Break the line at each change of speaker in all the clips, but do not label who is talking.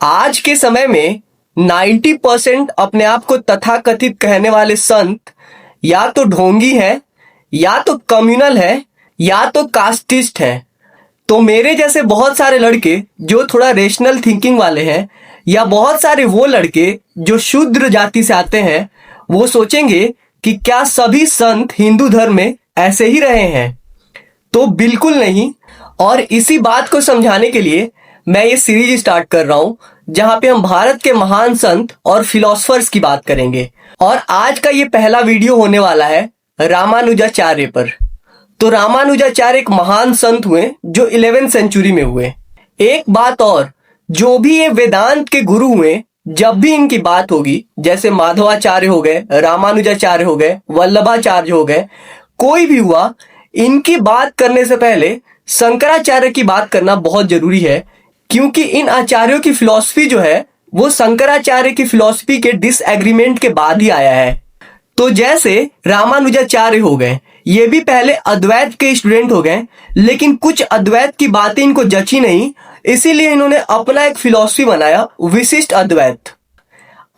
आज के समय में 90% अपने आप को तथाकथित कहने वाले संत या तो ढोंगी हैं, या तो कम्युनल है, या तो कास्टिस्ट हैं। तो मेरे जैसे बहुत सारे लड़के जो थोड़ा रेशनल थिंकिंग वाले हैं, या बहुत सारे वो लड़के जो शूद्र जाति से आते हैं, वो सोचेंगे कि क्या सभी संत हिंदू धर्म में ऐसे ही रहे हैं। तो बिल्कुल नहीं। और इसी बात को समझाने के लिए मैं ये सीरीज स्टार्ट कर रहा हूं, जहां पे हम भारत के महान संत और फिलोसफर्स की बात करेंगे। और आज का ये पहला वीडियो होने वाला है रामानुजाचार्य पर। तो रामानुजाचार्य एक महान संत हुए जो 11वीं सेंचुरी में हुए। एक बात और, जो भी ये वेदांत के गुरु हुए, जब भी इनकी बात होगी, जैसे माधवाचार्य हो गए, रामानुजाचार्य हो गए, वल्लभाचार्य हो गए, कोई भी हुआ, इनकी बात करने से पहले शंकराचार्य की बात करना बहुत जरूरी है, क्योंकि इन आचार्यों की फिलॉसफी जो है वो शंकराचार्य की फिलॉसफी के डिसएग्रीमेंट के बाद ही आया है। तो जैसे रामानुजाचार्य हो गए, ये भी पहले अद्वैत के स्टूडेंट हो गए, लेकिन कुछ अद्वैत की बातें इनको जची नहीं, इसीलिए इन्होंने अपना एक फिलॉसफी बनाया, विशिष्ट अद्वैत।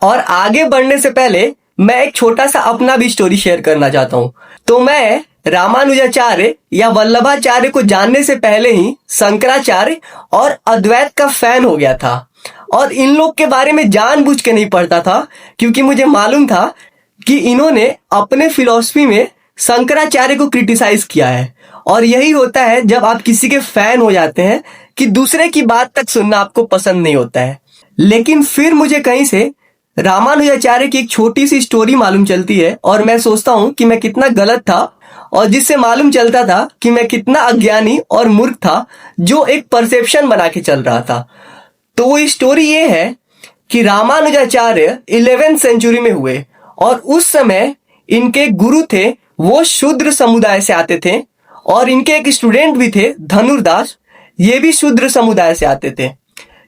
और आगे बढ़ने से पहले मैं एक छोटा सा अपना भी स्टोरी शेयर करना चाहता हूं। तो मैं रामानुजाचार्य या वल्लभाचार्य को जानने से पहले ही शंकराचार्य और अद्वैत का फैन हो गया था, और इन लोग के बारे में जानबूझ के नहीं पढ़ता था, क्योंकि मुझे मालूम था कि इन्होंने अपने फिलॉसफी में शंकराचार्य को क्रिटिसाइज किया है। और यही होता है जब आप किसी के फैन हो जाते हैं कि दूसरे की बात तक सुनना आपको पसंद नहीं होता है। लेकिन फिर मुझे कहीं से रामानुजाचार्य की एक छोटी सी स्टोरी मालूम चलती है, और मैं सोचता हूं कि मैं कितना गलत था, और जिससे मालूम चलता था कि मैं कितना अज्ञानी और मूर्ख था जो एक परसेप्शन बना के चल रहा था। तो वो स्टोरी ये है कि रामानुजाचार्य 11वीं सेंचुरी में हुए, और उस समय इनके गुरु थे वो शूद्र समुदाय से आते थे, और इनके एक स्टूडेंट भी थे धनुर्दास, ये भी शूद्र समुदाय से आते थे।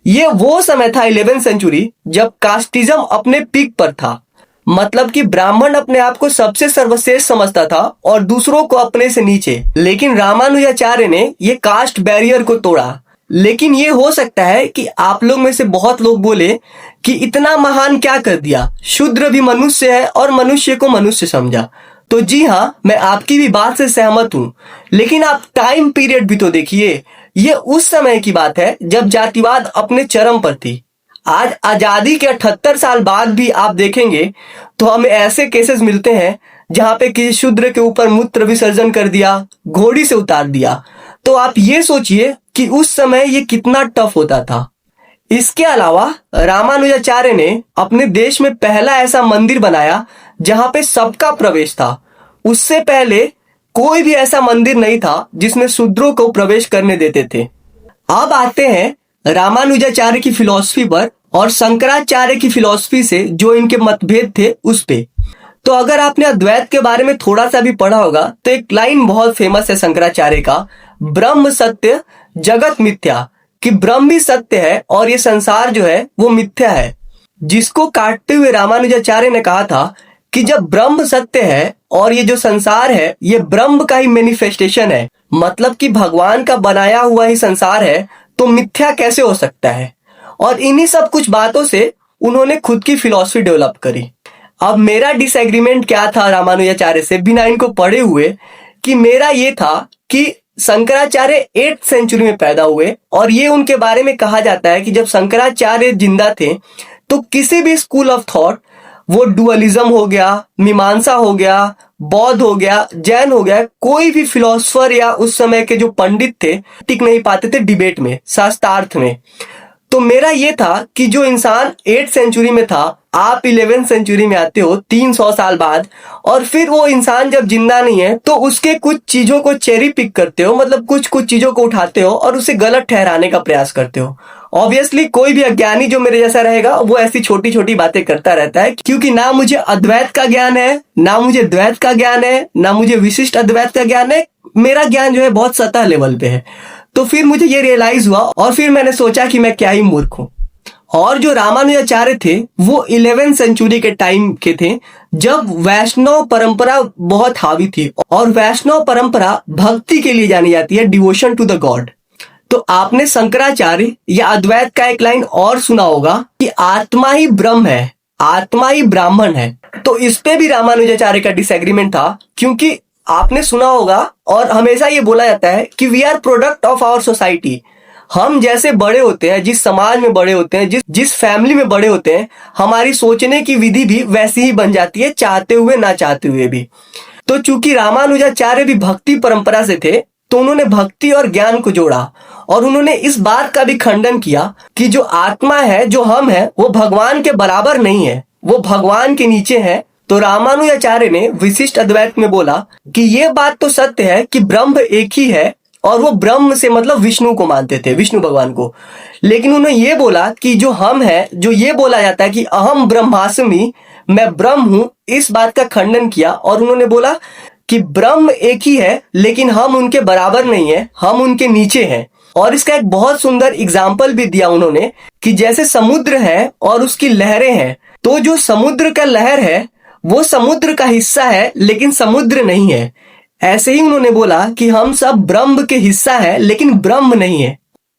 ये वो समय था 11वीं सेंचुरी जब कास्टिज्म अपने पीक पर था, मतलब कि ब्राह्मण अपने आप को सबसे सर्वश्रेष्ठ समझता था और दूसरों को अपने से नीचे। लेकिन रामानुजाचार्य ने ये कास्ट बैरियर को तोड़ा। लेकिन ये हो सकता है कि आप लोग में से बहुत लोग बोले कि इतना महान क्या कर दिया, शूद्र भी मनुष्य है और मनुष्य को मनुष्य समझा। तो जी हाँ, मैं आपकी भी बात से सहमत हूं, लेकिन आप टाइम पीरियड भी तो देखिए। ये उस समय की बात है जब जातिवाद अपने चरम पर थी। आज आजादी के 78 साल बाद भी आप देखेंगे तो हमें ऐसे केसेस मिलते हैं जहां पे किसी शूद्र के ऊपर मूत्र विसर्जन कर दिया, घोड़ी से उतार दिया। तो आप ये सोचिए कि उस समय ये कितना टफ होता था। इसके अलावा रामानुजाचार्य ने अपने देश में पहला ऐसा मंदिर बनाया जहां पे सबका प्रवेश था। उससे पहले कोई भी ऐसा मंदिर नहीं था जिसमें शूद्रों को प्रवेश करने देते थे। अब आते हैं रामानुजाचार्य की फिलॉसफी पर और शंकराचार्य की फिलॉसफी से जो इनके मतभेद थे उस पे। तो अगर आपने अद्वैत के बारे में थोड़ा सा भी पढ़ा होगा तो एक लाइन बहुत फेमस है शंकराचार्य का, ब्रह्म सत्य जगत मिथ्या, कि ब्रह्म भी सत्य है और ये संसार जो है वो मिथ्या है। जिसको काटते हुए रामानुजाचार्य ने कहा था कि जब ब्रह्म सत्य है और ये जो संसार है ये ब्रह्म का ही मैनिफेस्टेशन है, मतलब कि भगवान का बनाया हुआ ही संसार है, तो मिथ्या कैसे हो सकता है। और इन्हीं सब कुछ बातों से उन्होंने खुद की फिलॉसफी डेवलप करी। अब मेरा डिसएग्रीमेंट क्या था रामानुजाचार्य से बिना इनको पढ़े हुए, कि मेरा ये था कि शंकराचार्य 8th सेंचुरी में पैदा हुए, और ये उनके बारे में कहा जाता है कि जब शंकराचार्य जिंदा थे तो किसी भी स्कूल ऑफ थॉट, वो डुअलिज्म हो गया, मीमांसा हो गया, बौद्ध हो गया, जैन हो गया, कोई भी फिलोसफर या उस समय के जो पंडित थे टिक नहीं पाते थे डिबेट में, शास्त्रार्थ में। तो मेरा ये था कि जो इंसान 8th सेंचुरी में था, आप 11वीं सेंचुरी में आते हो 300 साल बाद, और फिर वो इंसान जब जिंदा नहीं है तो उसके कुछ चीजों को चेरी पिक करते हो, मतलब कुछ कुछ चीजों को उठाते हो और उसे गलत ठहराने का प्रयास करते हो। ऑब्वियसली कोई भी अज्ञानी जो मेरे जैसा रहेगा वो ऐसी छोटी छोटी बातें करता रहता है, क्योंकि ना मुझे अद्वैत का ज्ञान है, ना मुझे द्वैत का ज्ञान है, ना मुझे विशिष्ट अद्वैत का ज्ञान है। मेरा ज्ञान जो है बहुत सतह लेवल पे है। तो फिर मुझे ये रियलाइज हुआ, और फिर मैंने सोचा कि मैं क्या ही मूर्ख हूं। और जो रामानुजाचार्य थे वो 11वीं सेंचुरी के टाइम के थे जब वैष्णव परंपरा बहुत हावी थी, और वैष्णव परंपरा भक्ति के लिए जानी जाती है, डिवोशन टू द गॉड। तो आपने शंकराचार्य या अद्वैत का एक लाइन और सुना होगा कि आत्मा ही ब्रह्म है, आत्मा ही ब्राह्मण है। तो इस पे भी रामानुजाचार्य का डिसएग्रीमेंट था, क्योंकि आपने सुना होगा और हमेशा ये बोला जाता है कि we are product of our society. हम जैसे बड़े होते हैं, जिस समाज में बड़े होते हैं, जिस फैमिली में बड़े होते हैं, हमारी सोचने की विधि भी वैसी ही बन जाती है, चाहते हुए ना चाहते हुए भी। तो चूंकि रामानुजाचार्य भी भक्ति परंपरा से थे, तो उन्होंने भक्ति और ज्ञान को जोड़ा और उन्होंने इस बात का भी खंडन किया कि जो आत्मा है, जो हम है, वो भगवान के बराबर नहीं है, वो भगवान के नीचे है। तो रामानुजाचार्य ने विशिष्ट अद्वैत में बोला कि ये बात तो सत्य है कि ब्रह्म एक ही है, और वो ब्रह्म से मतलब विष्णु को मानते थे, विष्णु भगवान को। लेकिन उन्होंने ये बोला कि जो हम है, जो ये बोला जाता है कि अहम ब्रह्मास्मि, मैं ब्रह्म हूं, इस बात का खंडन किया और उन्होंने बोला कि ब्रह्म एक ही है, लेकिन हम उनके बराबर नहीं है, हम उनके नीचे हैं। और इसका एक बहुत सुंदर एग्जाम्पल भी दिया उन्होंने कि जैसे समुद्र है और उसकी लहरें हैं, तो जो समुद्र का लहर है वो समुद्र का हिस्सा है, लेकिन समुद्र नहीं है। ऐसे ही उन्होंने बोला कि हम सब ब्रह्म के हिस्सा है, लेकिन ब्रह्म नहीं है।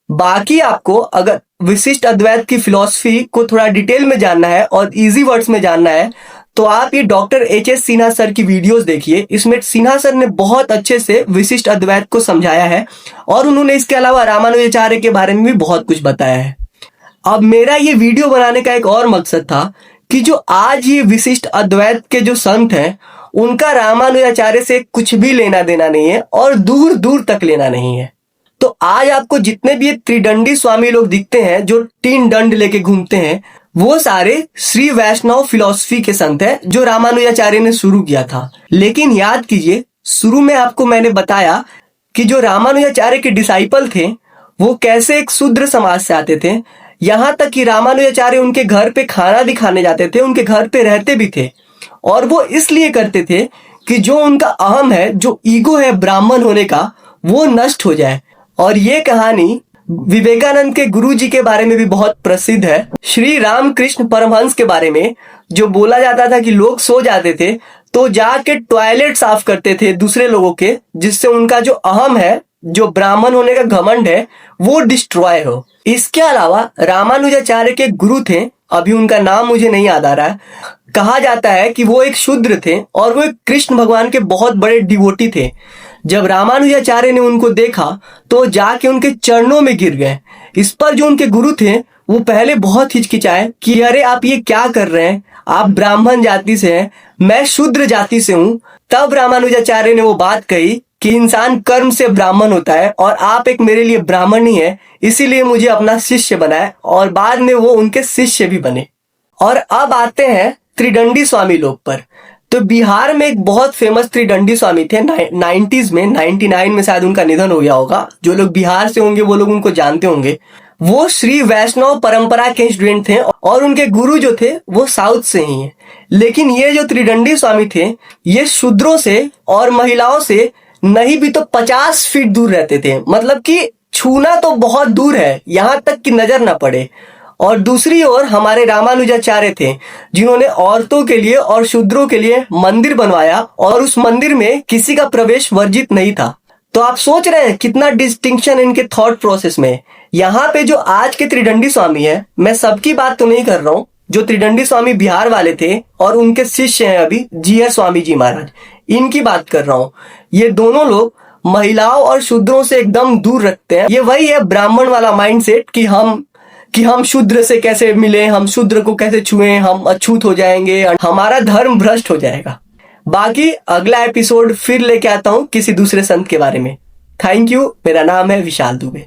बाकी आपको अगर विशिष्ट अद्वैत की फिलॉसफी को थोड़ा डिटेल में जानना है और इजी वर्ड्स में जानना है, तो आप ये डॉक्टर एच.एस. सिन्हा सर की वीडियोस देखिए। इसमें सिन्हा सर ने बहुत अच्छे से विशिष्ट अद्वैत को समझाया है और उन्होंने इसके अलावा रामानुजाचार्य के बारे में भी बहुत कुछ बताया है। अब मेरा ये वीडियो बनाने का एक और मकसद था कि जो आज ये विशिष्ट अद्वैत के जो संत हैं, उनका रामानुजाचार्य से कुछ भी लेना देना नहीं है और दूर दूर तक लेना नहीं है। तो आज आपको जितने भी ये त्रिदंडी स्वामी लोग दिखते हैं, जो 3 दंड लेके घूमते हैं, वो सारे श्री वैष्णव फिलॉसफी के संत हैं जो रामानुजाचार्य ने शुरू किया था। लेकिन याद कीजिए, शुरू में आपको मैंने बताया कि जो रामानुजाचार्य के डिसाइपल थे वो कैसे एक शूद्र समाज से आते थे। यहाँ तक कि रामानुजाचार्य उनके घर पे खाना भी खाने जाते थे, उनके घर पे रहते भी थे, और वो इसलिए करते थे कि जो उनका अहम है, जो ईगो है ब्राह्मण होने का, वो नष्ट हो जाए। और ये कहानी विवेकानंद के गुरुजी के बारे में भी बहुत प्रसिद्ध है। श्री रामकृष्ण परमहंस के बारे में जो बोला जाता था कि लोग सो जाते थे तो जाके टॉयलेट साफ करते थे दूसरे लोगों के, जिससे उनका जो अहम है, जो ब्राह्मण होने का घमंड है, वो डिस्ट्रॉय हो। इसके अलावा रामानुजाचार्य के गुरु थे, अभी उनका नाम मुझे नहीं याद आ रहा है। कहा जाता है कि वो एक शूद्र थे और वो एक कृष्ण भगवान के बहुत बड़े डिवोटी थे। जब रामानुजाचार्य ने उनको देखा तो जाके उनके चरणों में गिर गए। इस पर जो उनके गुरु थे वो पहले बहुत हिचकिचाए कि अरे आप ये क्या कर रहे हैं, आप ब्राह्मण जाति से हैं, मैं शूद्र जाति से हूँ। तब रामानुजाचार्य ने वो बात कही कि इंसान कर्म से ब्राह्मण होता है और आप एक मेरे लिए ब्राह्मण ही है, इसीलिए मुझे अपना शिष्य बनाए, और बाद में वो उनके शिष्य भी बने। और अब आते हैं त्रिदंडी स्वामी लोग पर। तो बिहार में एक बहुत फेमस त्रिदंडी स्वामी थे 90s में, 99 में शायद उनका निधन हो गया होगा। जो लोग बिहार से होंगे वो लोग उनको जानते होंगे। वो श्री वैष्णव परंपरा के स्टूडेंट थे और उनके गुरु जो थे वो साउथ से ही हैं। लेकिन ये जो त्रिदंडी स्वामी थे, ये शूद्रों से और महिलाओं से नहीं भी तो 50 फीट दूर रहते थे। मतलब कि छूना तो बहुत दूर है, यहाँ तक कि नजर ना पड़े। और दूसरी ओर हमारे रामानुजाचार्य थे, जिन्होंने औरतों के लिए और शूद्रों के लिए मंदिर बनवाया और उस मंदिर में किसी का प्रवेश वर्जित नहीं था। तो आप सोच रहे हैं कितना डिस्टिंक्शन इनके थॉट प्रोसेस में। यहाँ पे जो आज के त्रिदंडी स्वामी है, मैं सबकी बात तो नहीं कर रहा हूँ, जो त्रिदंडी स्वामी बिहार वाले थे और उनके शिष्य हैं अभी जीयर स्वामी जी महाराज, इनकी बात कर रहा हूँ। ये दोनों लोग महिलाओं और शूद्रों से एकदम दूर रखते हैं। ये वही है ब्राह्मण वाला माइंडसेट कि हम शूद्र से कैसे मिले, हम शूद्र को कैसे छुएं, हम अछूत हो जाएंगे, हमारा धर्म भ्रष्ट हो जाएगा। बाकी अगला एपिसोड फिर लेके आता हूं किसी दूसरे संत के बारे में। Thank you. मेरा नाम है विशाल दुबे।